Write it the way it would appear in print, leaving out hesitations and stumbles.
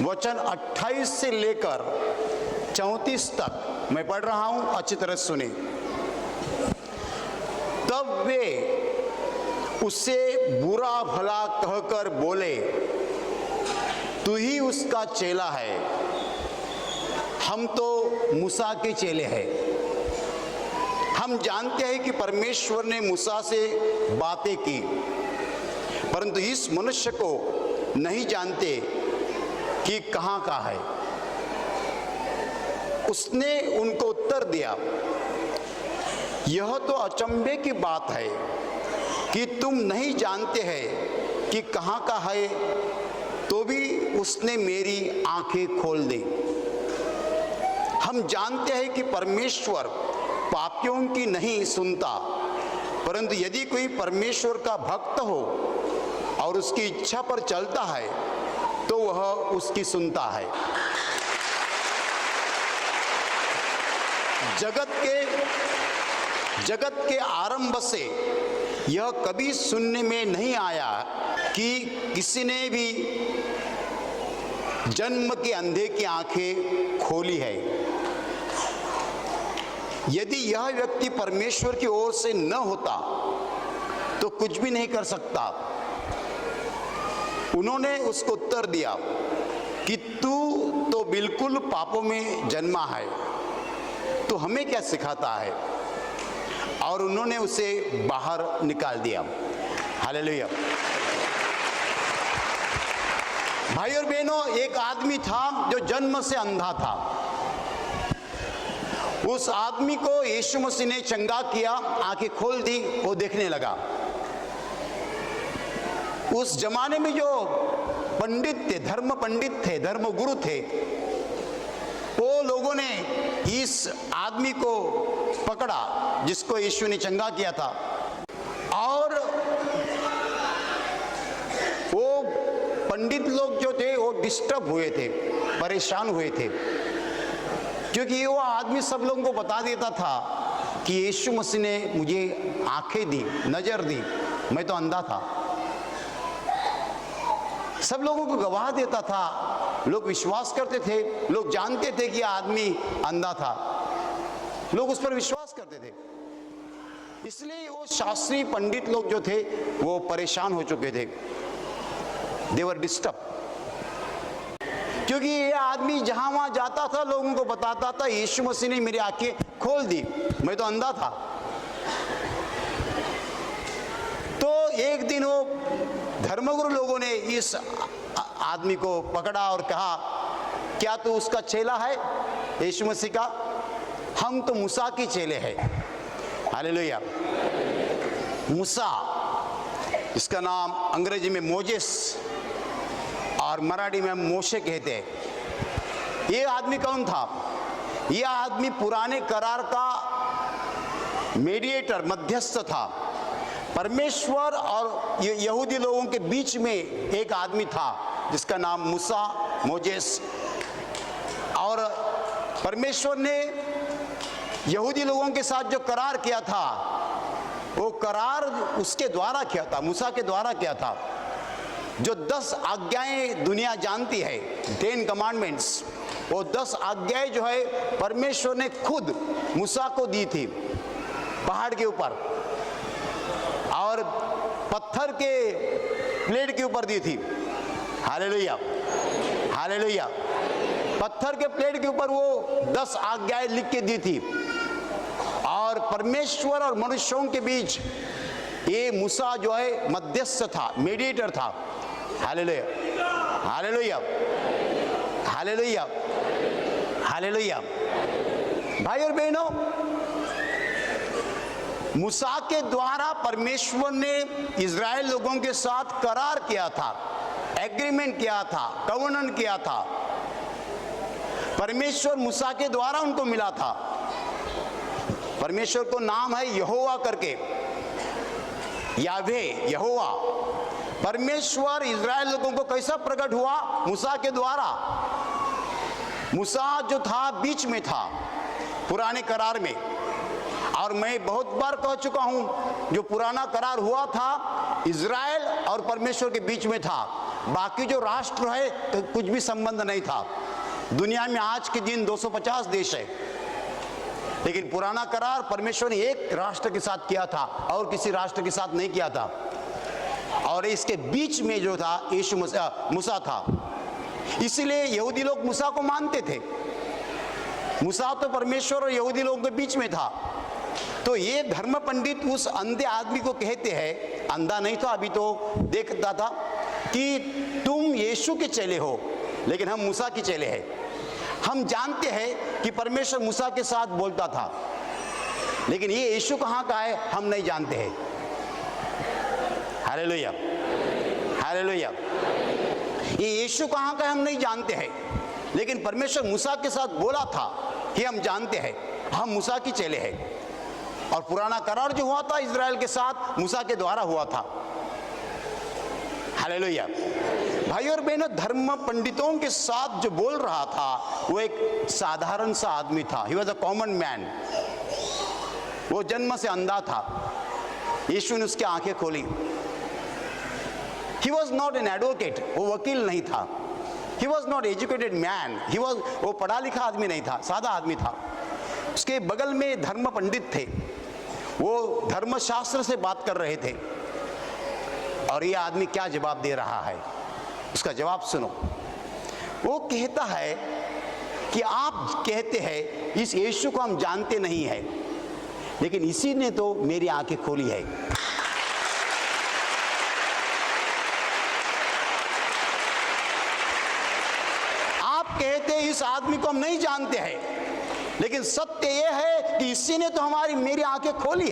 वचन 28 से लेकर 34 तक मैं पढ़ रहा हूं, अच्छी तरह सुने। तब वे उससे बुरा भला कहकर बोले, तू ही उसका चेला है, हम तो मूसा के चेले हैं। हम जानते हैं कि परमेश्वर ने मूसा से बातें की, परंतु इस मनुष्य को नहीं जानते कि कहाँ का है। उसने उनको उत्तर दिया, यह तो अचंभे की बात है कि तुम नहीं जानते हैं कि कहाँ का है, तो भी उसने मेरी आंखें खोल दी। हम जानते हैं कि परमेश्वर पापियों की नहीं सुनता, परंतु यदि कोई परमेश्वर का भक्त हो और उसकी इच्छा पर चलता है तो वह उसकी सुनता है। जगत के आरंभ से यह कभी सुनने में नहीं आया कि किसी ने भी जन्म के अंधे की आंखें खोली है। यदि यह व्यक्ति परमेश्वर की ओर से न होता तो कुछ भी नहीं कर सकता। उन्होंने उसको उत्तर दिया कि तू तो बिल्कुल पापों में जन्मा है, तो हमें क्या सिखाता है? और उन्होंने उसे बाहर निकाल दिया। हालेलुया। भाई और बहनों, एक आदमी था जो जन्म से अंधा था। उस आदमी को यीशु मसीह ने चंगा किया, आंखें खोल दी, वो देखने लगा। उस जमाने में जो पंडित थे, धर्म पंडित थे, धर्म गुरु थे, वो लोगों ने इस आदमी को पकड़ा जिसको यीशु ने चंगा किया था, और वो पंडित लोग जो थे वो डिस्टर्ब हुए थे, परेशान हुए थे, क्योंकि वो आदमी सब लोगों को बता देता था कि यीशु मसीह ने मुझे आंखें दी, नजर दी, मैं तो अंधा था। सब लोगों को गवाह देता था, लोग विश्वास करते थे, लोग जानते थे कि आदमी अंधा था, लोग उस पर विश्वास करते थे। इसलिए वो शास्त्री पंडित लोग जो थे वो परेशान हो चुके थे, दे वर डिस्टर्ब, क्योंकि ये आदमी जहां वहां जाता था लोगों को बताता था यीशु मसीह ने मेरी आंखें खोल दी, मैं तो अंधा था। तो एक दिन वो धर्मगुरु लोगों ने इस आदमी को पकड़ा और कहा, क्या तू उसका चेला है, यीशु मसीह का? हम तो मूसा के चेले हैं। हालेलुया। मूसा, इसका नाम अंग्रेजी में मोजेस और मराठी में मोशे कहते हैं। ये आदमी कौन था? यह आदमी पुराने करार का मीडिएटर, मध्यस्थ था। परमेश्वर और यहूदी लोगों के बीच में एक आदमी था जिसका नाम मूसा, मोजेस। और परमेश्वर ने यहूदी लोगों के साथ जो करार किया था, वो करार उसके द्वारा किया था, मूसा के द्वारा किया था। जो 10 आज्ञाएं दुनिया जानती है, 10 कमांडमेंट्स, वो 10 आज्ञाएं जो है परमेश्वर ने खुद मूसा को दी थी पहाड़ के ऊपर, और पत्थर के प्लेट के ऊपर दी थी। Hallelujah, hallelujah. पत्थर के प्लेट के ऊपर वो 10 आज्ञाएं लिख के दी थी, और परमेश्वर और मनुष्यों के बीच ये मूसा जो है मध्यस्थ था, मीडिएटर था। Hallelujah, hallelujah, hallelujah, hallelujah. भाई और बहनों, मूसा के द्वारा परमेश्वर ने इज़राइल लोगों के साथ करार किया था, एग्रीमेंट किया था, कवनेंट किया था। परमेश्वर मूसा के द्वारा उनको मिला था। परमेश्वर को नाम है यहोवा करके, यावे, यहोवा। परमेश्वर इज़राइल लोगों को कैसा प्रकट हुआ? मूसा के द्वारा। मूसा जो था बीच में था पुराने करार में, और मैं बहुत बार कह चुका हूं, जो पुराना करार हुआ था इज़राइल और परमेश्वर के बीच में था, बाकी जो राष्ट्र है तो कुछ भी संबंध नहीं था। दुनिया में आज के दिन 250 देश है, लेकिन पुराना करार परमेश्वर ने एक राष्ट्र के साथ किया था और किसी राष्ट्र के साथ नहीं किया था। और इसके बीच में जो था यीशु मूसा था। इसीलिए यहूदी लोग मूसा को मानते थे। मूसा तो परमेश्वर और यहूदी लोगों के बीच में था। तो ये धर्म पंडित उस अंधे आदमी को कहते हैं, अंधा नहीं था अभी तो देखता था, कि तुम यीशु के चेले हो लेकिन हम मूसा के चेले हैं। हम जानते हैं कि परमेश्वर मूसा के साथ बोलता था, लेकिन ये यीशु कहाँ का है हम नहीं जानते हैं। Hallelujah, hallelujah. ये यीशु कहाँ का है हम नहीं जानते हैं, लेकिन परमेश्वर मूसा के साथ बोला था कि हम जानते हैं, हम मूसा की चेले हैं। और पुराना करार जो हुआ था इज़राइल के साथ मूसा के द्वारा हुआ था। हालेलुया। भाई और बहनों, धर्म पंडितों के साथ जो बोल रहा था वो एक साधारण सा आदमी था। He was a common man. वो जन्म से अंधा था। यीशु ने उसकी आंखें खोली। He was not an advocate, वो वकील नहीं था। He was not educated man, वो पढ़ा लिखा आदमी नहीं था, सादा आदमी था। उसके बगल में धर्म पंडित थे, वो धर्मशास्त्र से बात कर रहे थे। और ये आदमी क्या जवाब दे रहा है, उसका जवाब सुनो। वो कहता है कि आप कहते हैं इस यीशु को हम जानते नहीं है, लेकिन इसी ने तो मेरी आंखें खोली है। आप कहते हैं इस आदमी को हम नहीं जानते हैं, लेकिन सत्य यह है कि इसी ने तो मेरी आंखें खोली है।